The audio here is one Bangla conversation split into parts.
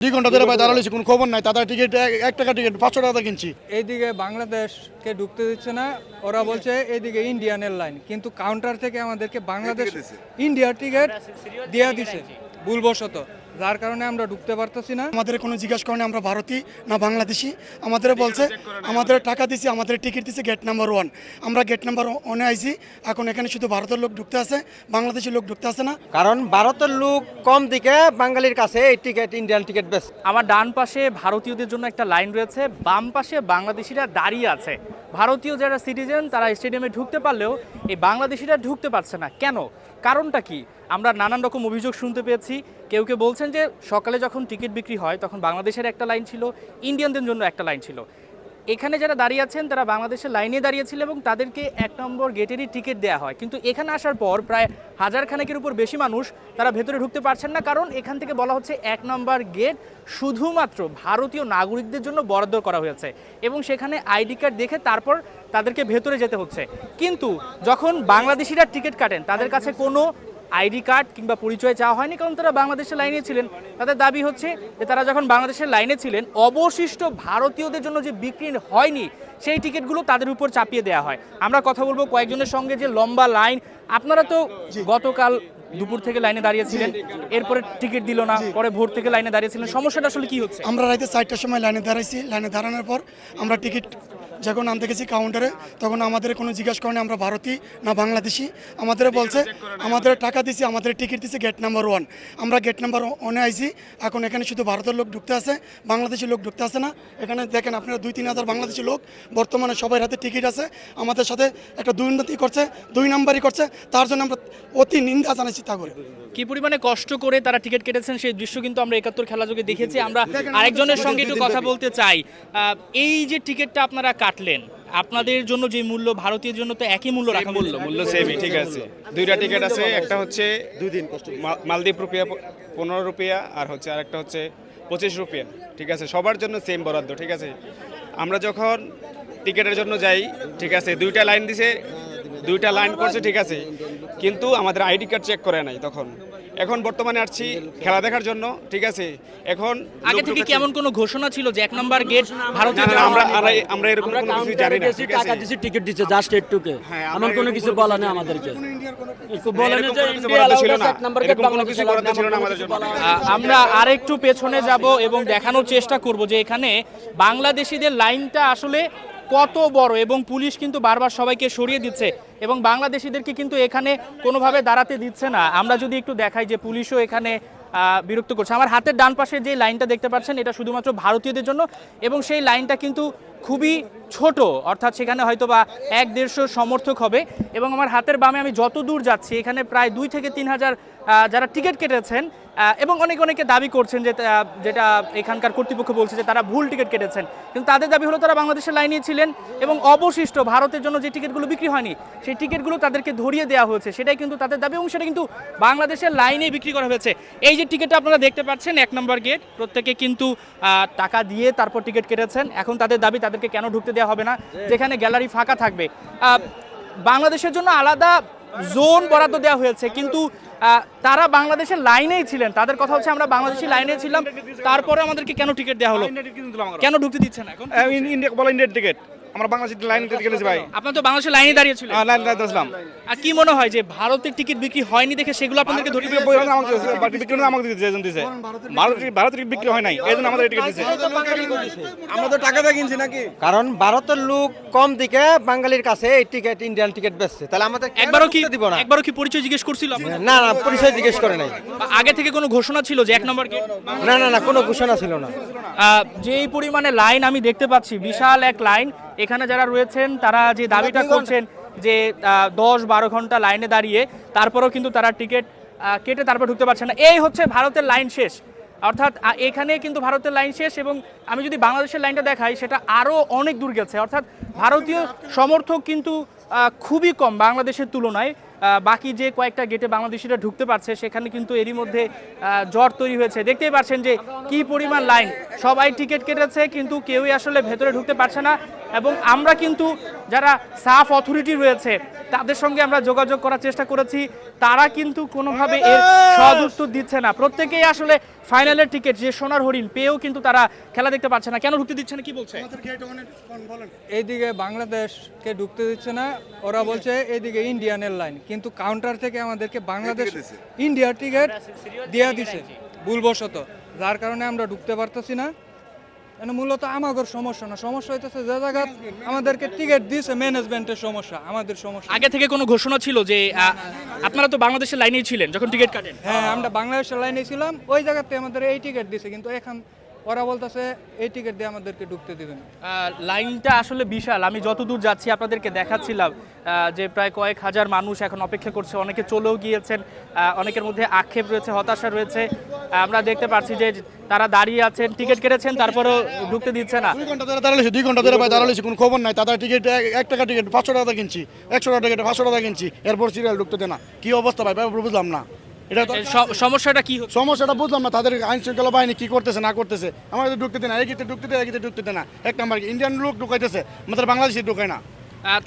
2 ঘন্টা ধরে ভাই দাঁড়ালেছি, কোনো খবর নাই। তাদের টিকিট 1 টাকা টিকিট 500 টাকা কিনছি। এইদিকে বাংলাদেশকে ঢুকতে দিচ্ছে না, ওরা বলছে এইদিকে ইন্ডিয়ান এয়ারলাইন, কিন্তু কাউন্টার থেকে আমাদেরকে বাংলাদেশ ইন্ডিয়ার টিকিট দিয়ে দিছে ভুলবশত, যার কারণে আমরা ঢুকতে পারতেছি না। আমাদের কোনো জিজ্ঞাসা করেনি আমরা ভারতীয় না বাংলাদেশি। আমাদের বলছে আমাদের টাকা দিছি, আমাদের টিকিট দিছে গেট নাম্বার 1। আমরা গেট নাম্বার 1-এ আইছি। এখন এখানে শুধু ভারতের লোক ঢুকতে আছে, বাংলাদেশি লোক ঢুকতে আছে না। কারণ ভারতের লোক কম দিকে বাঙালির কাছে এই টিকিট ইন্ডিয়ান টিকিট বেশ। আমার ডান পাশে ভারতীয়দের জন্য একটা লাইন রয়েছে, বাম পাশে বাংলাদেশিরা দাঁড়িয়ে আছে। ভারতীয় যারা সিটিজেন তারা স্টেডিয়ামে ঢুকতে পারলেও এই বাংলাদেশিরা ঢুকতে পারছে না। কেন? কারণটা কি? আমরা নানান রকম অভিযোগ শুনতে পেয়েছি। কেউ কেউ বলছেন যে সকালে যখন টিকিট বিক্রি হয় তখন বাংলাদেশের একটা লাইন ছিল, ইন্ডিয়ানদের জন্য একটা লাইন ছিল। এখানে যারা দাঁড়িয়ে আছেন তারা বাংলাদেশের লাইনে দাঁড়িয়েছিল এবং তাদেরকে 1 নম্বর গেটেরই টিকিট দেওয়া হয়। কিন্তু এখানে আসার পর প্রায় 1000 খানেকের উপর বেশি মানুষ তারা ভেতরে ঢুকতে পারছেন না, কারণ এখান থেকে বলা হচ্ছে 1 নম্বর গেট শুধুমাত্র ভারতীয় নাগরিকদের জন্য বরাদ্দ করা হয়েছে এবং সেখানে আইডি কার্ড দেখে তারপর তাদেরকে ভেতরে যেতে হচ্ছে। কিন্তু যখন বাংলাদেশিরা টিকিট কাটেন তাদের কাছে কোনো আইডি কার্ড কিংবা পরিচয় চাওয়া হয়নি, কারণ তারা বাংলাদেশের লাইনে ছিলেন। তাদের দাবি হচ্ছে যে তারা যখন বাংলাদেশের লাইনে ছিলেন অবশিষ্ট ভারতীয়দের জন্য যে বিক্রি হয়নি সেই টিকিটগুলো তাদের উপর চাপিয়ে দেওয়া হয়। আমরা কথা বলবো কয়েকজনের সঙ্গে যে লম্বা লাইন। আপনারা তো গতকাল দুপুর থেকে লাইনে দাঁড়িয়েছিলেন, এরপরে টিকিট দিল না, পরে ভোর থেকে লাইনে দাঁড়িয়েছিলেন, সমস্যাটা আসলে কি হচ্ছে? আমরা রাতে 4টার সময় লাইনে দাঁড়াইছি। লাইনে দাঁড়ানোর পর আমরা টিকিট যখন আনতে গেছি কাউন্টারে, তখন আমাদের কোনো জিজ্ঞাসা করেনি আমরা ভারতীয় না বাংলাদেশি। আমাদের বলছে আমাদের টাকা দিছি, আমাদের টিকিট দিছে গেট নাম্বার 1। আমরা গেট নাম্বার 1-এ আইছি। এখন এখানে শুধু ভারতের লোক ঢুকতে আছে, বাংলাদেশি লোক ঢুকতে আছে না। এখানে দেখেন আপনারা 2-3 হাজার বাংলাদেশি লোক বর্তমানে সবাই হাতে টিকিট আছে। আমাদের সাথে একটা দুর্নীতি করছে, 2 নাম্বারই করছে। তার জন্য আমরা অতি নিন্দা জানাচ্ছি। তা করে কি পরিমাণে কষ্ট করে তারা টিকিট কেটেছেন সেই দৃশ্য কিন্তু আমরা 71 খেলা যোগে দেখেছি। আমরা আরেকজনের সঙ্গে একটু কথা বলতে চাই। এই যে টিকিটটা আপনারা কাটলেন, আপনাদের জন্য যে মূল্য, ভারতীয় জন্য তো একই মূল্য রাখা মূল্য সেমই, ঠিক আছে। 2টা টিকিট আছে, একটা হচ্ছে মালদ্বীপ রুপিয়া 15 রুপিয়া আর হচ্ছে আরেকটা হচ্ছে 25 রুপিয়া, ঠিক আছে। সবার জন্য সেম বরাদ্দ, ঠিক আছে। আমরা যখন টিকিটের জন্য যাই, ঠিক আছে, 2টা লাইন দিছে, 2টা লাইন করছে, ঠিক আছে, কিন্তু আমাদের আইডি কার্ড চেক করে নাই তখন। এখন বর্তমানে আসছি খেলা দেখার জন্য, ঠিক আছে। এখন আগে থেকে কেমন কোনো ঘোষণা ছিল যে 1 নম্বর গেট ভারতীয়? আমরা এরকম কোনো কিছু জানি না, ঠিক আছে। টাকা দিছি, টিকিট দিছে, জাস্ট এটুকু। আমার কোনো কিছু বলা নেই আমাদেরকে। বলে না যে ইন্ডিয়া ছিল না, 1 নাম্বার গেট কোনো কিছু বরাদ্দ ছিল না আমাদের জন্য। আমরা আরেকটু পেছনে যাব এবং দেখানোর চেষ্টা করব যে এখানে বাংলাদেশিদের লাইনটা আসলে কত বড়, এবং পুলিশ কিন্তু বারবার সবাইকে সরিয়ে দিচ্ছে এবং বাংলাদেশিদেরকে কিন্তু এখানে কোনোভাবে দাঁড়াতে দিচ্ছে না। আমরা যদি একটু দেখাই যে পুলিশও এখানে বিরক্ত করছে। আমার হাতের ডান পাশে যে লাইনটা দেখতে পাচ্ছেন এটা শুধুমাত্র ভারতীয়দের জন্য এবং সেই লাইনটা কিন্তু খুবই ছোট, অর্থাৎ সেখানে হয়তো বা 1-150 সমর্থক হবে। এবং আমার হাতের বামে আমি যত দূর যাচ্ছি এখানে প্রায় 2 থেকে 3 হাজার যারা টিকিট কেটেছেন এবং অনেকে দাবি করছেন যে যেটা এখানকার কর্তৃপক্ষ বলছে যে তারা ভুল টিকিট কেটেছেন, কিন্তু তাদের দাবি হলো তারা বাংলাদেশের লাইনে ছিলেন এবং অবশিষ্ট ভারতের জন্য যে টিকিটগুলো বিক্রি হয়নি সেই টিকিটগুলো তাদেরকে ধরিয়ে দেওয়া হয়েছে, সেটাই কিন্তু তাদের দাবি এবং সেটা কিন্তু বাংলাদেশের লাইনে বিক্রি করা হয়েছে। এই যে টিকিটটা আপনারা দেখতে পাচ্ছেন 1 নম্বর গেট, প্রত্যেকে কিন্তু টাকা দিয়ে তারপর টিকিট কেটেছেন। এখন তাদের দাবি তাদেরকে কেন ঢুকতে দেওয়া হবে না, যেখানে গ্যালারি ফাঁকা থাকবে। বাংলাদেশের জন্য আলাদা জোন বরাদ্দ দেওয়া হয়েছে, কিন্তু তারা বাংলাদেশের লাইনেই ছিলেন। তাদের কথা হচ্ছে আমরা বাংলাদেশি লাইনে ছিলাম, তারপরে আমাদেরকে কেন টিকিট দেওয়া হলো, কেন ঢুকতে দিচ্ছে না? এখন ইন্ডিয়া বলা ইন্ডিয়ার টিকিট, আমরা বাংলাদেশের লাইন থেকে গেছি ভাই। আপনারা তো বাংলাদেশের লাইনে দাঁড়িয়েছিলেন। লাইন দাঁড়িয়েছিলাম। আর কি মনে হয় যে ভারতের টিকিট বিক্রি হয়নি দেখে সেগুলো আপনাদেরকে ধরে বিক্রি আমাকে দিয়েছে, এজেন্ট দিয়েছে। ভারতের টিকিট বিক্রি হয় নাই, এজন্য আমাদের টিকিট দিয়েছে। আমরা তো টাকা দিয়ে কিনছি নাকি? কারণ ভারতের লোক কম দিকে বাঙালির কাছে এই টিকিট ইন্ডিয়ান টিকিট বেচছে। তাহলে আমাদের একবারও কি দিব না? একবারও কি পরিচয় জিজ্ঞেস করছিল আপনাদের? না না, পরিচয় জিজ্ঞেস করে নাই। আগে থেকে কোনো ঘোষণা ছিল যে 1 নম্বর গেট? না না না, কোনো ঘোষণা ছিল না। যে এই পরিমাণে লাইন আমি দেখতে পাচ্ছি, বিশাল এক লাইন। এখানে যারা রয়েছেন তারা যে দাবিটা করছেন যে 10-12 ঘন্টা লাইনে দাঁড়িয়ে তারপরেও কিন্তু তারা টিকিট কেটে তারপর ঢুকতে পারছে না। এই হচ্ছে ভারতের লাইন শেষ, অর্থাৎ এখানে কিন্তু ভারতের লাইন শেষ। এবং আমি যদি বাংলাদেশের লাইনটা দেখাই সেটা আরও অনেক দূর গেছে, অর্থাৎ ভারতীয় সমর্থক কিন্তু খুবই কম বাংলাদেশের তুলনায়। বাকি যে কয়েকটা গেটে বাংলাদেশিরা ঢুকতে পারছে সেখানে কিন্তু এরই মধ্যে জট তৈরি হয়েছে। দেখতেই পাচ্ছেন যে কি পরিমাণ লাইন, সবাই টিকিট কেটেছে কিন্তু কেউই আসলে ভেতরে ঢুকতে পারছে না। এবং আমরা কিন্তু যারা সাফ অথরিটি রয়েছে তাদের সঙ্গে আমরা যোগাযোগ করার চেষ্টা করেছি, তারা কিন্তু কোনোভাবে এর সদ উত্তর দিচ্ছে না। প্রত্যেকেই আসলে ফাইনালের টিকিট যে সোনার হরিণ পেয়েও কিন্তু তারা খেলা দেখতে পাচ্ছে না। কেন ঢুকতে দিচ্ছে না কি বলছে? এইদিকে বাংলাদেশকে ঢুকতে দিচ্ছে না, ওরা বলছে এইদিকে ইন্ডিয়ান এয়ারলাইন, কিন্তু কাউন্টার থেকে আমাদেরকে বাংলাদেশ ইন্ডিয়ার টিকিট দিয়ে দিছে ভুলবশত, যার কারণে আমরা ঢুকতে পারতেছি না। মানে মূলত আমাদের সমস্যা না, সমস্যা হইতেছে যে জায়গা আমাদেরকে টিকিট দিয়েছে ম্যানেজমেন্টের সমস্যা, আমাদের সমস্যা। আগে থেকে কোনো ঘোষণা ছিল যে আপনারা তো বাংলাদেশের লাইনেই ছিলেন যখন টিকিট কাটেন? হ্যাঁ, আমরা বাংলাদেশের লাইনে ছিলাম, ওই জায়গাতে আমাদের এই টিকিট দিছে, কিন্তু এখন ওরা বলতেছে এই টিকিট দিয়ে আমাদেরকে ঢুকতে দিবেন। লাইনটা আসলে বিশাল। আমি যতদূর যাচ্ছি আপনাদেরকে দেখাচ্ছিলাম যে প্রায় কয়েক হাজার মানুষ এখন অপেক্ষা করছে, অনেকে চলেও গিয়েছেন, অনেকের মধ্যে আক্ষেপ রয়েছে, হতাশা রয়েছে। আমরা দেখতে পাচ্ছি যে তারা দাঁড়িয়ে আছেন, টিকিট কেটেছেন, তারপরেও ঢুকতে দিচ্ছে না। 2 ঘন্টা ধরে দাঁড়াইছি, 2 ঘন্টা ধরে দাঁড়াইছি, কোনো খবর নাই। তাদের টিকিট 1 টাকা টিকিট 500 টাকা কিনছি, 100 টাকা টিকিট 500 টাকা কিনছি, এরপর সিরিয়াল ঢুকতে দেয় না। কি অবস্থা ভাই, বুঝলাম না। এটা তো সমস্যাটা কি হচ্ছে? সমস্যাটা বুঝলাম না, তাদের আইন শৃঙ্খলা বাহিনী কি করতেছে না করতেছে। আমাদের ঢুকতে দেয় না, এগিতে ঢুকতে দেয়, এগিতে ঢুকতে দেয় না। 1 নাম্বার ইন্ডিয়ান লোক ঢুকাইতেছে, আমাদের বাংলাদেশি ঢুকায় না।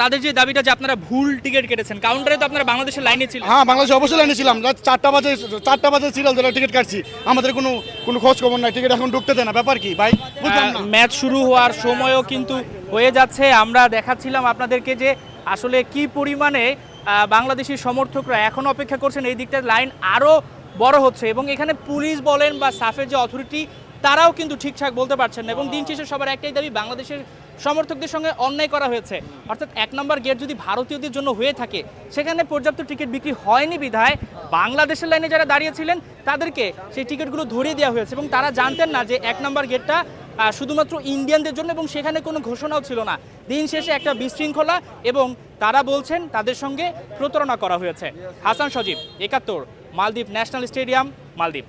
তাদের যে দাবিটা যে আপনারা ভুল টিকিট কেটেছেন, কাউন্টারে তো আপনারা বাংলাদেশের লাইনে ছিলেন। হ্যাঁ, বাংলাদেশে অবশ্যই লাইনে ছিলাম, রাত 4টা বাজে সিরিয়াল ধরে টিকিট কাটছি, আমাদের কোনো খোঁজ খবর নাই, টিকিট এখন ঢুকতে দেয় না। ব্যাপার কি ভাই, বুঝলাম না। ম্যাচ শুরু হওয়ার সময়ও কিন্তু হয়ে যাচ্ছে। আমরা দেখাচ্ছিলাম আপনাদেরকে যে আসলে কি পরিমাণে বাংলাদেশি সমর্থকরা এখন অপেক্ষা করছেন, এই দিকটার লাইন আরও বড় হচ্ছে এবং এখানে পুলিশ বলেন বা সাফের যে অথরিটি তারাও কিন্তু ঠিকঠাক বলতে পারছেন না। এবং দিন শেষে সবার একটাই দাবি, বাংলাদেশের সমর্থকদের সঙ্গে অন্যায় করা হয়েছে। অর্থাৎ 1 নম্বর গেট যদি ভারতীয়দের জন্য হয়ে থাকে, সেখানে পর্যাপ্ত টিকিট বিক্রি হয়নি বিধায় বাংলাদেশের লাইনে যারা দাঁড়িয়েছিলেন তাদেরকে সেই টিকিটগুলো ধরিয়ে দেওয়া হয়েছে এবং তারা জানতেন না যে 1 নম্বর গেটটা শুধুমাত্র ইন্ডিয়ানদের জন্য এবং সেখানে কোনো ঘোষণাও ছিল না। দিন শেষে একটা বিশৃঙ্খলা এবং তারা বলছেন তাদের সঙ্গে প্রতারণা করা হয়েছে। হাসান সজীব, 71, মালদ্বীপ ন্যাশনাল স্টেডিয়াম, মালদ্বীপ।